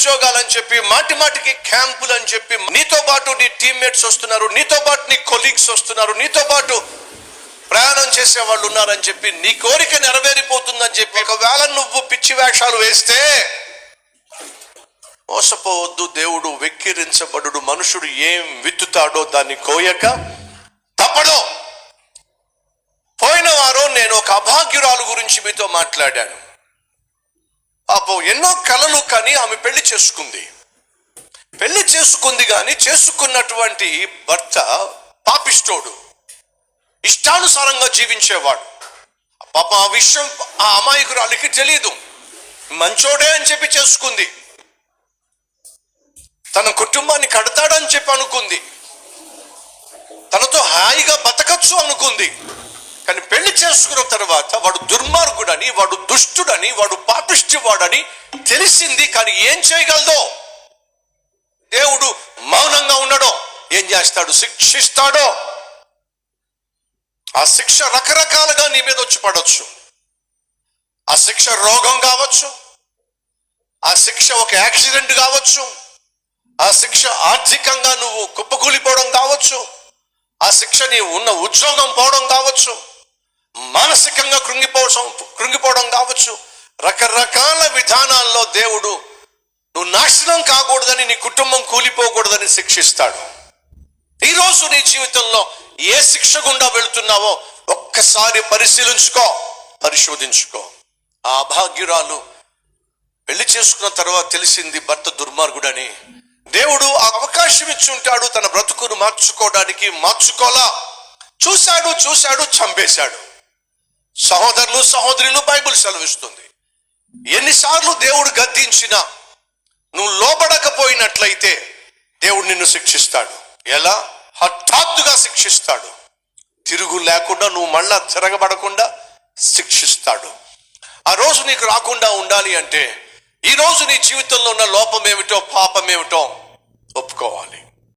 ఉద్యోగాలని చెప్పి మాటికి క్యాంపులు అని చెప్పి నీతో పాటు నీ టీమ్మేట్స్ వస్తున్నారు, నీతో పాటు నీ కొలీగ్స్ వస్తున్నారు, నీతో పాటు ప్రయాణం చేసే వాళ్ళు ఉన్నారని చెప్పి నీ కోరిక నెరవేరిపోతుందని చెప్పి ఒకవేళ నువ్వు పిచ్చి వేషాలు వేస్తే మోసపోవద్దు. దేవుడు వెక్కిరించబడు. మనుషుడు ఏం విత్తుతాడో దాన్ని కోయక తప్పడు. పోయిన వారం నేను ఒక అభాగ్యురాలు గురించి మీతో మాట్లాడాను. పాపం ఎన్నో కలలు కానీ ఆమె పెళ్లి చేసుకుంది కానీ చేసుకున్నటువంటి భర్త పాపిష్టోడు, ఇష్టానుసారంగా జీవించేవాడు. పాపం ఆ విషయం ఆ అమాయకురాలికి తెలియదు. మంచోడే అని చెప్పి చేసుకుంది, తన కుటుంబాన్ని కడతాడని చెప్పి అనుకుంది, తనతో హాయిగా బతకచ్చు అనుకుంది. కానీ పెళ్లి చేసుకున్న తర్వాత వాడు దుర్మార్గుడని, వాడు దుష్టుడని, వాడు పాపిష్టివాడని తెలిసింది. కానీ ఏం చేయగలదో? దేవుడు మౌనంగా ఉండడో? ఏం చేస్తాడు? శిక్షిస్తాడో. ఆ శిక్ష రకరకాలుగా నీ మీద వచ్చి పడవచ్చు. ఆ శిక్ష రోగం కావచ్చు, ఆ శిక్ష ఒక యాక్సిడెంట్ కావచ్చు, ఆ శిక్ష ఆర్థికంగా నువ్వు కుప్పకూలిపోవడం కావచ్చు, ఆ శిక్ష నీ ఉన్న ఉద్యోగం పోవడం కావచ్చు, మానసికంగా కృంగిపోవడం కావచ్చు. రకరకాల విధానాల్లో దేవుడు నువ్వు నాశనం కాకూడదని, నీ కుటుంబం కూలిపోకూడదని శిక్షిస్తాడు. ఈరోజు నీ జీవితంలో ఏ శిక్ష గుండా వెళుతున్నావో ఒక్కసారి పరిశోధించుకో. ఆ అభాగ్యురాలు పెళ్లి చేసుకున్న తర్వాత తెలిసింది భర్త దుర్మార్గుడని. దేవుడు ఆ అవకాశం ఇచ్చి ఉంటాడు తన బ్రతుకును మార్చుకోలా. చూశాడు, చంపేశాడు. సహోదరులు సహోదరులు, బైబిల్ సెలవిస్తుంది, ఎన్నిసార్లు దేవుడు గద్దించినా నువ్వు లోబడకపోయినట్లయితే దేవుడు నిన్ను శిక్షిస్తాడు. ఎలా? హఠాత్తుగా శిక్షిస్తాడు. తిరుగు లేకుండా నువ్వు మళ్ళా తిరగబడకుండా శిక్షిస్తాడు. ఆ రోజు నీకు రాకుండా ఉండాలి అంటే ఈ రోజు నీ జీవితంలో ఉన్న లోపం ఏమిటో, పాపం ఏమిటో ఒప్పుకోవాలి.